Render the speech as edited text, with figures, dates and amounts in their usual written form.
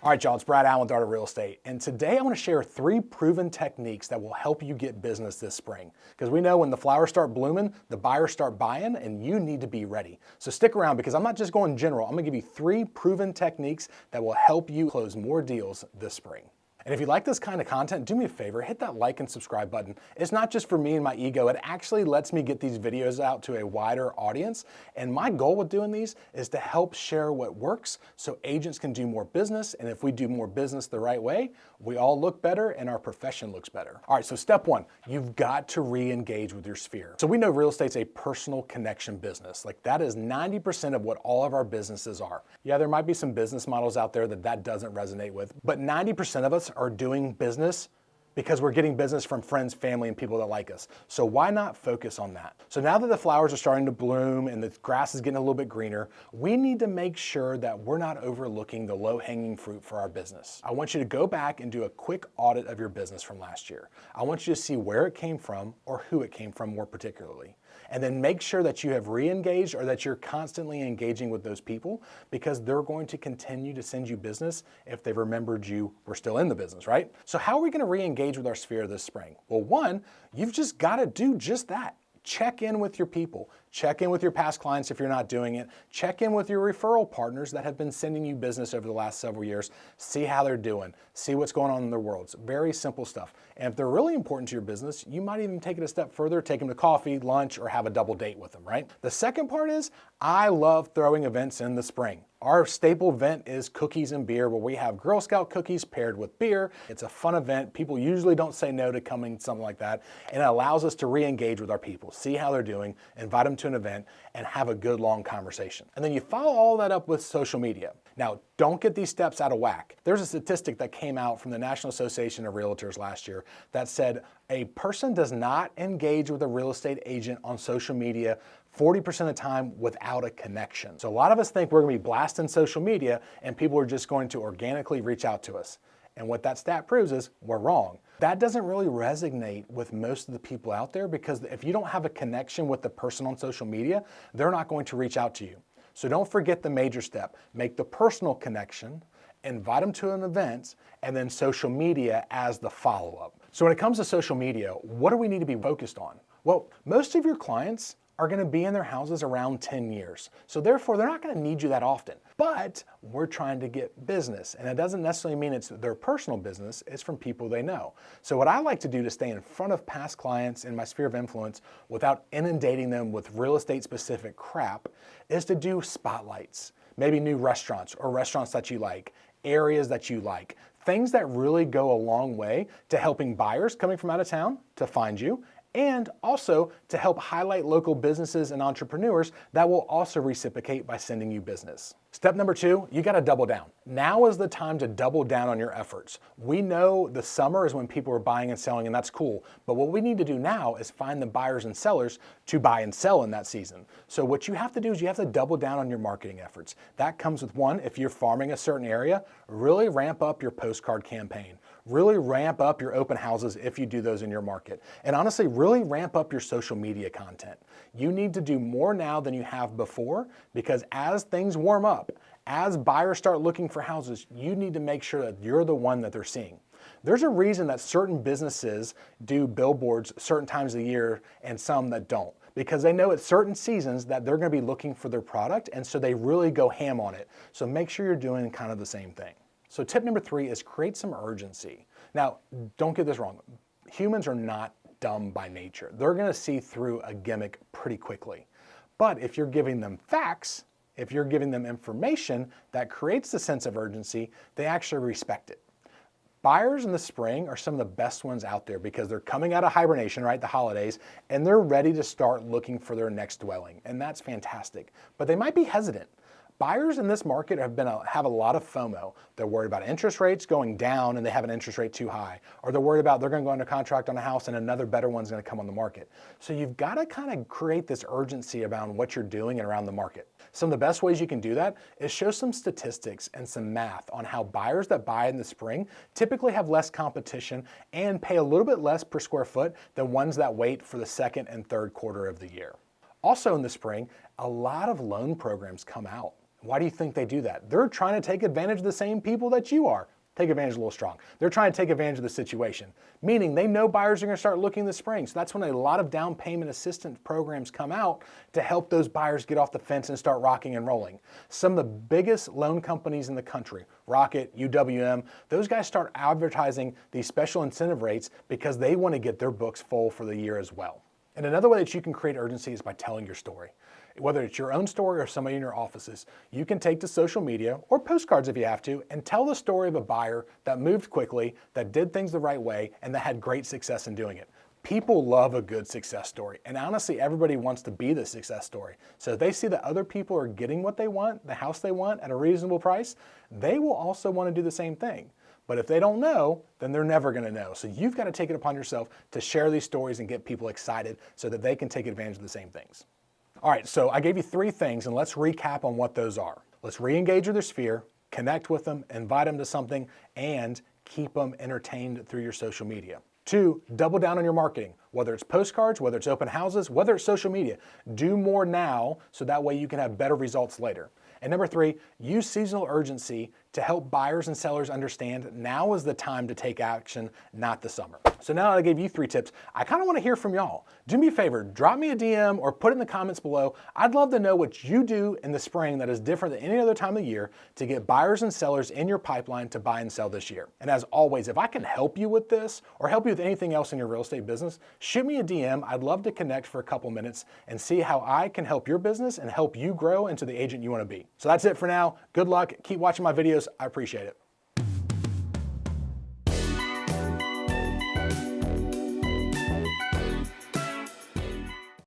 All right, y'all, it's Brad Allen with Art of Real Estate. And today I want to share 3 proven techniques that will help you get business this spring. Because we know when the flowers start blooming, the buyers start buying, and you need to be ready. So stick around because I'm not just going general. I'm going to give you 3 proven techniques that will help you close more deals this spring. And if you like this kind of content, do me a favor, hit that like and subscribe button. It's not just for me and my ego, it actually lets me get these videos out to a wider audience. And my goal with doing these is to help share what works so agents can do more business. And if we do more business the right way, we all look better and our profession looks better. All right, so step 1, you've got to re-engage with your sphere. So we know real estate's a personal connection business. Like that is 90% of what all of our businesses are. Yeah, there might be some business models out there that doesn't resonate with, but 90% of us are doing business because we're getting business from friends, family, and people that like us. So why not focus on that? So now that the flowers are starting to bloom and the grass is getting a little bit greener, we need to make sure that we're not overlooking the low-hanging fruit for our business. I want you to go back and do a quick audit of your business from last year. I want you to see where it came from or who it came from more particularly. And then make sure that you have re-engaged or that you're constantly engaging with those people because they're going to continue to send you business if they remembered you were still in the business, right? So how are we going to re-engage with our sphere this spring? Well, one, you've just got to do just that. Check in with your people. Check in with your past clients if you're not doing it. Check in with your referral partners that have been sending you business over the last several years. See how they're doing. See what's going on in their worlds. Very simple stuff. And if they're really important to your business, you might even take it a step further, take them to coffee, lunch, or have a double date with them, right? The second part is, I love throwing events in the spring. Our staple event is cookies and beer, where we have Girl Scout cookies paired with beer. It's a fun event. People usually don't say no to coming to something like that. And it allows us to re-engage with our people, see how they're doing, invite them to an event, and have a good long conversation. And then you follow all that up with social media. Now, don't get these steps out of whack. There's a statistic that came out from the National Association of Realtors last year that said a person does not engage with a real estate agent on social media 40% of the time without a connection. So a lot of us think we're going to be blasting social media and people are just going to organically reach out to us. And what that stat proves is we're wrong. That doesn't really resonate with most of the people out there because if you don't have a connection with the person on social media, they're not going to reach out to you. So don't forget the major step. Make the personal connection, invite them to an event, and then social media as the follow-up. So when it comes to social media, what do we need to be focused on? Well, most of your clients are going to be in their houses around 10 years. So therefore, they're not going to need you that often. But we're trying to get business. And it doesn't necessarily mean it's their personal business. It's from people they know. So what I like to do to stay in front of past clients in my sphere of influence without inundating them with real estate specific crap is to do spotlights. Maybe new restaurants or restaurants that you like, areas that you like, things that really go a long way to helping buyers coming from out of town to find you, and also to help highlight local businesses and entrepreneurs that will also reciprocate by sending you business. Step number 2, you got to double down. Now is the time to double down on your efforts. We know the summer is when people are buying and selling, and that's cool. But what we need to do now is find the buyers and sellers to buy and sell in that season. So what you have to do is you have to double down on your marketing efforts. That comes with one, if you're farming a certain area, really ramp up your postcard campaign. Really ramp up your open houses if you do those in your market. And honestly, really ramp up your social media content. You need to do more now than you have before because as things warm up, as buyers start looking for houses, you need to make sure that you're the one that they're seeing. There's a reason that certain businesses do billboards certain times of the year and some that don't, because they know at certain seasons that they're going to be looking for their product, and so they really go ham on it. So make sure you're doing kind of the same thing. So tip number 3 is create some urgency. Now, don't get this wrong. Humans are not dumb by nature. They're going to see through a gimmick pretty quickly. But if you're giving them facts, if you're giving them information that creates the sense of urgency, they actually respect it. Buyers in the spring are some of the best ones out there because they're coming out of hibernation, right, the holidays, and they're ready to start looking for their next dwelling, and that's fantastic. But they might be hesitant. Buyers in this market have a lot of FOMO. They're worried about interest rates going down and they have an interest rate too high. Or they're worried about they're going to go under contract on a house and another better one's going to come on the market. So you've got to kind of create this urgency around what you're doing and around the market. Some of the best ways you can do that is show some statistics and some math on how buyers that buy in the spring typically have less competition and pay a little bit less per square foot than ones that wait for the second and third quarter of the year. Also in the spring, a lot of loan programs come out. Why do you think they do that? They're trying to take advantage of the same people that you are. Take advantage a little strong. They're trying to take advantage of the situation, meaning they know buyers are going to start looking this spring. So that's when a lot of down payment assistance programs come out to help those buyers get off the fence and start rocking and rolling. Some of the biggest loan companies in the country, Rocket, UWM, those guys start advertising these special incentive rates because they want to get their books full for the year as well. And another way that you can create urgency is by telling your story. Whether it's your own story or somebody in your offices, you can take to social media or postcards if you have to and tell the story of a buyer that moved quickly, that did things the right way, and that had great success in doing it. People love a good success story, and honestly, everybody wants to be the success story. So if they see that other people are getting what they want, the house they want at a reasonable price, they will also want to do the same thing. But if they don't know, then they're never going to know. So you've got to take it upon yourself to share these stories and get people excited so that they can take advantage of the same things. All right, so I gave you 3 things, and let's recap on what those are. Let's re-engage with their sphere, connect with them, invite them to something, and keep them entertained through your social media. 2, double down on your marketing, whether it's postcards, whether it's open houses, whether it's social media. Do more now so that way you can have better results later. And number 3, use seasonal urgency to help buyers and sellers understand now is the time to take action, not the summer. So now that I gave you 3 tips, I kind of want to hear from y'all. Do me a favor, drop me a DM or put it in the comments below. I'd love to know what you do in the spring that is different than any other time of the year to get buyers and sellers in your pipeline to buy and sell this year. And as always, if I can help you with this or help you with anything else in your real estate business, shoot me a DM. I'd love to connect for a couple minutes and see how I can help your business and help you grow into the agent you want to be. So that's it for now. Good luck. Keep watching my videos. I appreciate it.